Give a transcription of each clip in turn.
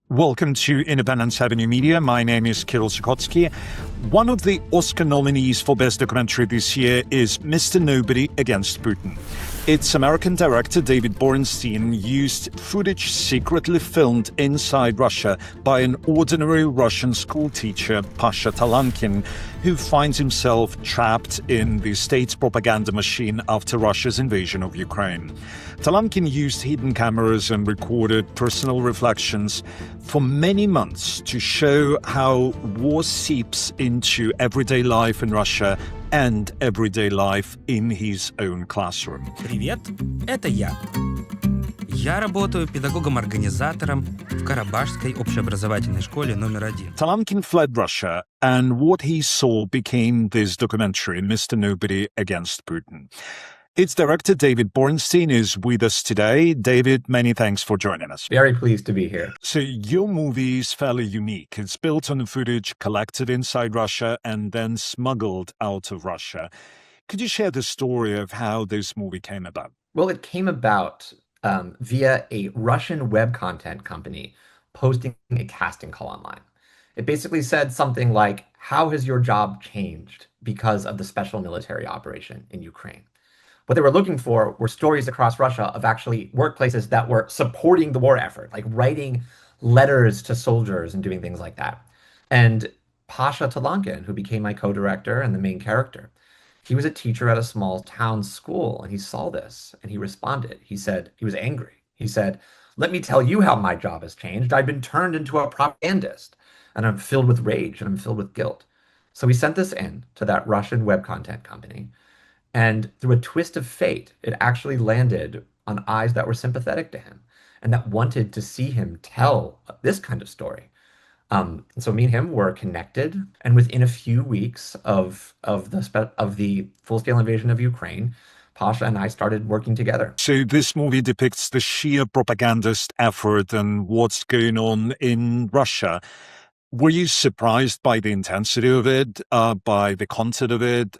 Welcome to Independence Avenue Media. My name is Kirill Sukotsky. One of the Oscar nominees for Best Documentary this year is Mr. Nobody Against Putin. Its American director David Borenstein used footage secretly filmed inside Russia by an ordinary Russian schoolteacher, Pasha Talankin, who finds himself trapped in the state's propaganda machine after Russia's invasion of Ukraine. Talankin used hidden cameras and recorded personal reflections for many months to show how war seeps into everyday life in Russia and everyday life in his own classroom. Привет, это я. Я работаю педагогом-организатором в Карабашской общеобразовательной школе номер 1. Talankin fled Russia, and what he saw became this documentary, Mr. Nobody Against Putin. Its director, David Borenstein, is with us today. David, many thanks for joining us. Very pleased to be here. So your movie is fairly unique. It's built on the footage collected inside Russia and then smuggled out of Russia. Could you share the story of how this movie came about? Well, it came about via a Russian web content company posting a casting call online. It basically said something like, "How has your job changed because of the special military operation in Ukraine?" What they were looking for were stories across Russia of actually workplaces that were supporting the war effort, like writing letters to soldiers and doing things like that. And Pasha Talankin, who became my co-director and the main character, he was a teacher at a small town school, and he saw this and he responded. He said, he was angry. He said, "Let me tell you how my job has changed. I've been turned into a propagandist, and I'm filled with rage and I'm filled with guilt." So he sent this in to that Russian web content company. And through a twist of fate, it actually landed on eyes that were sympathetic to him and that wanted to see him tell this kind of story. And so me and him were connected, and within a few weeks of the full-scale invasion of Ukraine, Pasha and I started working together. So this movie depicts the sheer propagandist effort and what's going on in Russia. Were you surprised by the intensity of it, by the content of it?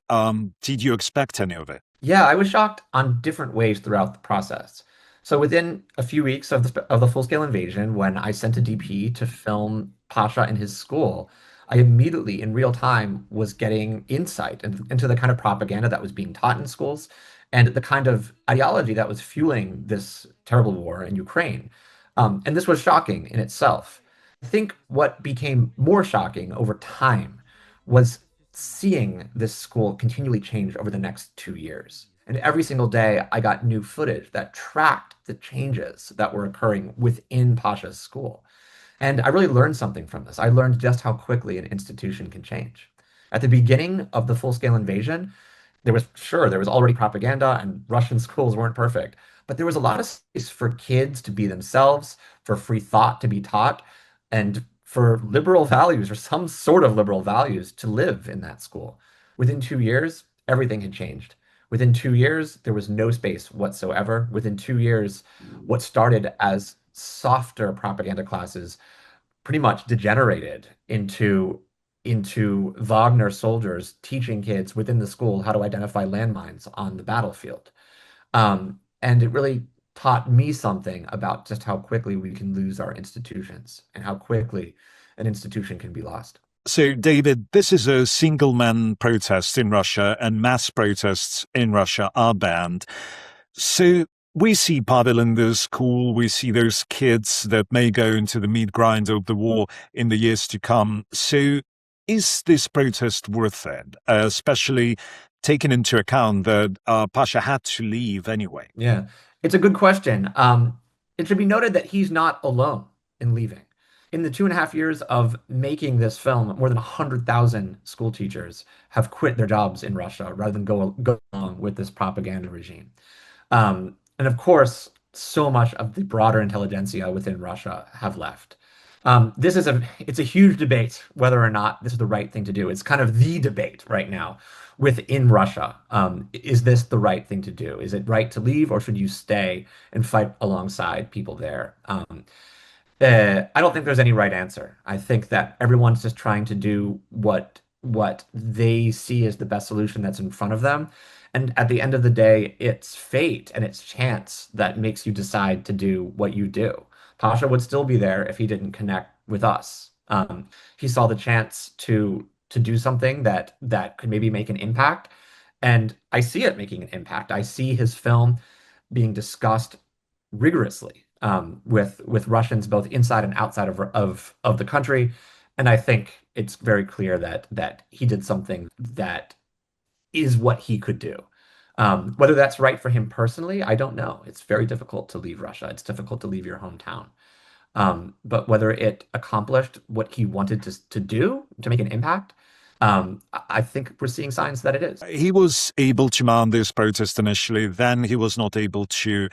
Did you expect any of it? Yeah, I was shocked on different ways throughout the process. So within a few weeks of the full-scale invasion, when I sent a DP to film Pasha in his school, I immediately, in real time, was getting insight into the kind of propaganda that was being taught in schools and the kind of ideology that was fueling this terrible war in Ukraine. And this was shocking in itself. I think what became more shocking over time was seeing this school continually change over the next 2 years. And every single day, I got new footage that tracked the changes that were occurring within Pasha's school. And I really learned something from this. I learned just how quickly an institution can change. At the beginning of the full-scale invasion, there was already propaganda and Russian schools weren't perfect, but there was a lot of space for kids to be themselves, for free thought to be taught, and for liberal values, or some sort of liberal values, to live in that school. Within 2 years, everything had changed. Within 2 years, there was no space whatsoever. Within 2 years, what started as softer propaganda classes pretty much degenerated into Wagner soldiers teaching kids within the school how to identify landmines on the battlefield. And it really taught me something about just how quickly we can lose our institutions and how quickly an institution can be lost. So, David, this is a single-man protest in Russia, and mass protests in Russia are banned. So we see Pavel in the school, we see those kids that may go into the meat grind of the war in the years to come. So is this protest worth it, especially taking into account that Pasha had to leave anyway? Yeah, it's a good question. It should be noted that he's not alone in leaving. In the 2.5 years of making this film, more than 100,000 school teachers have quit their jobs in Russia rather than go along with this propaganda regime. And of course, so much of the broader intelligentsia within Russia have left. It's a huge debate whether or not this is the right thing to do. It's kind of the debate right now within Russia. Is this the right thing to do? Is it right to leave, or should you stay and fight alongside people there? I don't think there's any right answer. I think that everyone's just trying to do what they see as the best solution that's in front of them. And at the end of the day, it's fate and it's chance that makes you decide to do what you do. Pasha would still be there if he didn't connect with us. He saw the chance to do something that could maybe make an impact, and I see it making an impact. I see his film being discussed rigorously with Russians both inside and outside of the country, and I think it's very clear that he did something that is what he could do. Whether that's right for him personally, I don't know. It's very difficult to leave Russia. It's difficult to leave your hometown. But whether it accomplished what he wanted to do to make an impact, I think we're seeing signs that it is. He was able to mount this protest initially, then he was not able to.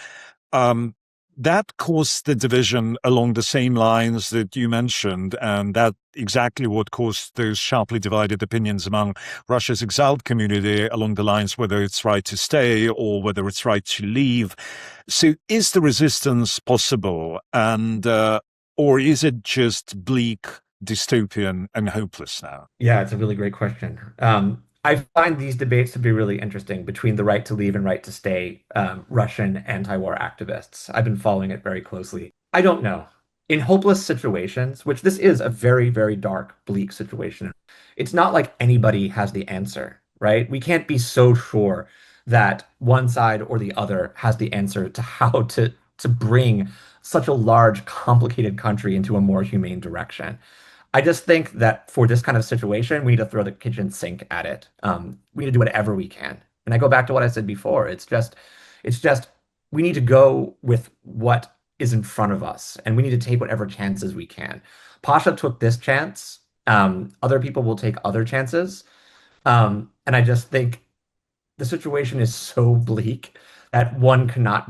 Um, that caused the division along the same lines that you mentioned, and that exactly what caused those sharply divided opinions among Russia's exiled community along the lines whether it's right to stay or whether it's right to leave. So is the resistance possible, and or is it just bleak, dystopian, and hopeless now? Yeah, it's a really great question. I find these debates to be really interesting between the right to leave and right to stay Russian anti-war activists. I've been following it very closely. I don't know. In hopeless situations, which this is a very, very dark, bleak situation, it's not like anybody has the answer, right? We can't be so sure that one side or the other has the answer to how to bring such a large, complicated country into a more humane direction. I just think that for this kind of situation, we need to throw the kitchen sink at it. We need to do whatever we can. And I go back to what I said before. It's just, we need to go with what is in front of us, and we need to take whatever chances we can. Pasha took this chance. Other people will take other chances. And I just think the situation is so bleak that one cannot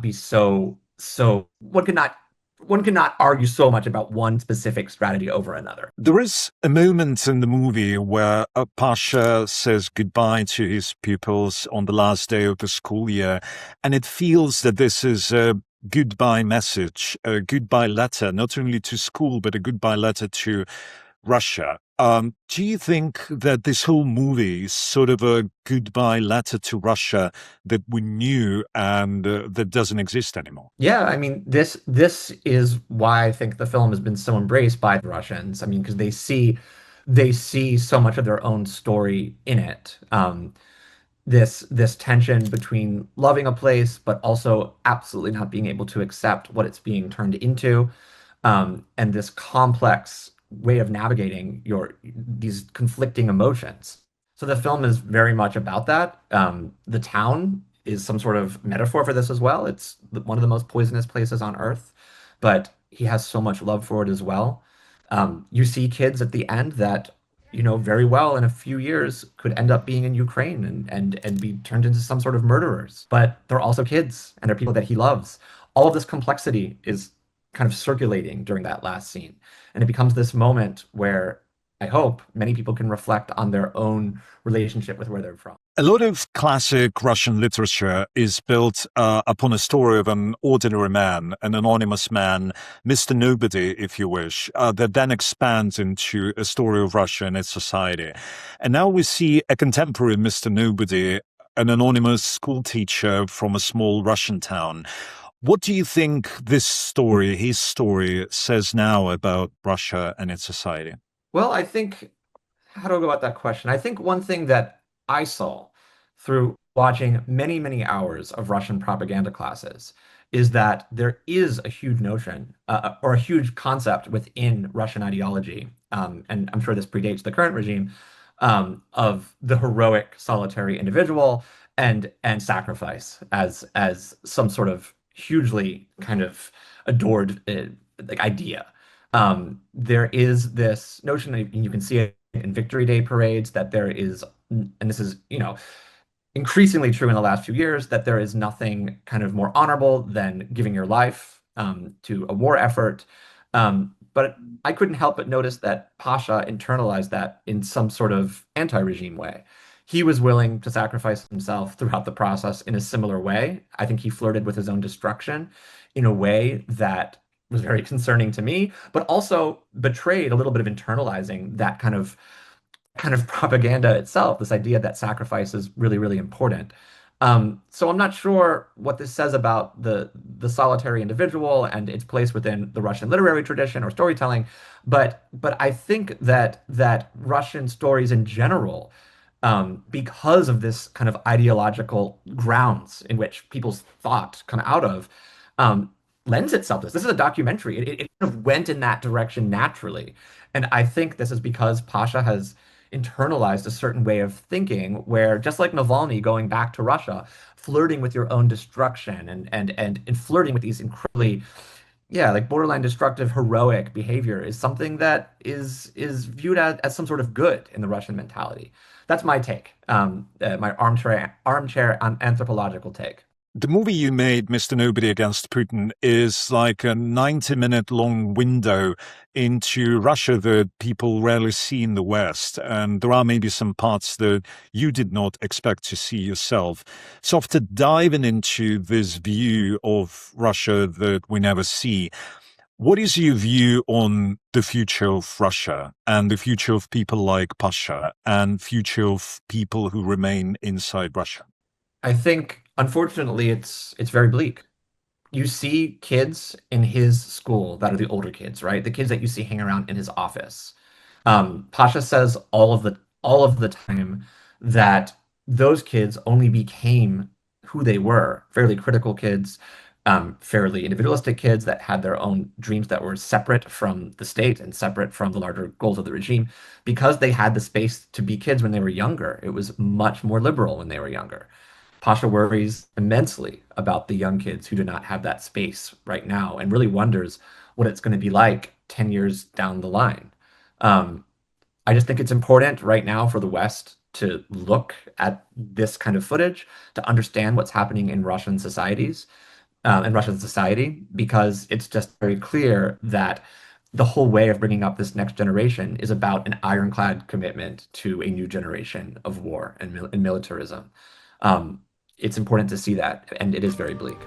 argue so much about one specific strategy over another. There is a moment in the movie where Pasha says goodbye to his pupils on the last day of the school year, and it feels that this is a goodbye message, a goodbye letter, not only to school, but a goodbye letter to Russia. Do you think that this whole movie is sort of a goodbye letter to Russia that we knew and that doesn't exist anymore? Yeah, I mean, this is why I think the film has been so embraced by the Russians. I mean, because they see so much of their own story in it. This tension between loving a place, but also absolutely not being able to accept what it's being turned into, and this complex way of navigating your these conflicting emotions. So the film is very much about that. The town is some sort of metaphor for this as well. It's one of the most poisonous places on Earth, but he has so much love for it as well. You see kids at the end that, very well in a few years could end up being in Ukraine and be turned into some sort of murderers. But they're also kids and they're people that he loves. All of this complexity is kind of circulating during that last scene. And it becomes this moment where I hope many people can reflect on their own relationship with where they're from. A lot of classic Russian literature is built upon a story of an ordinary man, an anonymous man, Mr. Nobody, if you wish, that then expands into a story of Russia and its society. And now we see a contemporary Mr. Nobody, an anonymous school teacher from a small Russian town. What do you think this story, his story, says now about Russia and its society? Well, I think, how do I go about that question? I think one thing that I saw through watching many, many hours of Russian propaganda classes is that there is a huge notion or a huge concept within Russian ideology, and I'm sure this predates the current regime, of the heroic solitary individual and sacrifice as some sort of hugely kind of adored like idea. There is this notion, and you can see it in Victory Day parades, that there is, and this is, increasingly true in the last few years, that there is nothing kind of more honorable than giving your life to a war effort. But I couldn't help but notice that Pasha internalized that in some sort of anti-regime way. He was willing to sacrifice himself throughout the process in a similar way. I think he flirted with his own destruction in a way that was very concerning to me, but also betrayed a little bit of internalizing that kind of propaganda itself, this idea that sacrifice is really, really important. So I'm not sure what this says about the solitary individual and its place within the Russian literary tradition or storytelling, but I think that Russian stories in general, because of this kind of ideological grounds in which people's thought come out of, um, lends itself to this. This is a documentary. It kind of went in that direction naturally, and I think this is because Pasha has internalized a certain way of thinking where, just like Navalny going back to Russia, flirting with your own destruction and flirting with these incredibly, yeah, like borderline destructive heroic behavior is something that is viewed as some sort of good in the Russian mentality. That's my take, my armchair anthropological take. The movie you made, Mr. Nobody Against Putin, is like a 90-minute long window into Russia that people rarely see in the West. And there are maybe some parts that you did not expect to see yourself. So after diving into this view of Russia that we never see, what is your view on the future of Russia and the future of people like Pasha and future of people who remain inside Russia? I think, unfortunately, it's very bleak. You see kids in his school that are the older kids, right? The kids that you see hang around in his office. Pasha says all of the time that those kids only became who they were, fairly critical kids, fairly individualistic kids that had their own dreams that were separate from the state and separate from the larger goals of the regime, because they had the space to be kids when they were younger. It was much more liberal when they were younger. Pasha worries immensely about the young kids who do not have that space right now and really wonders what it's going to be like 10 years down the line. Um, I just think it's important right now for the West to look at this kind of footage to understand what's happening in Russian societies, in Russian society, because it's just very clear that the whole way of bringing up this next generation is about an ironclad commitment to a new generation of war and militarism. Um, it's important to see that, and it is very bleak.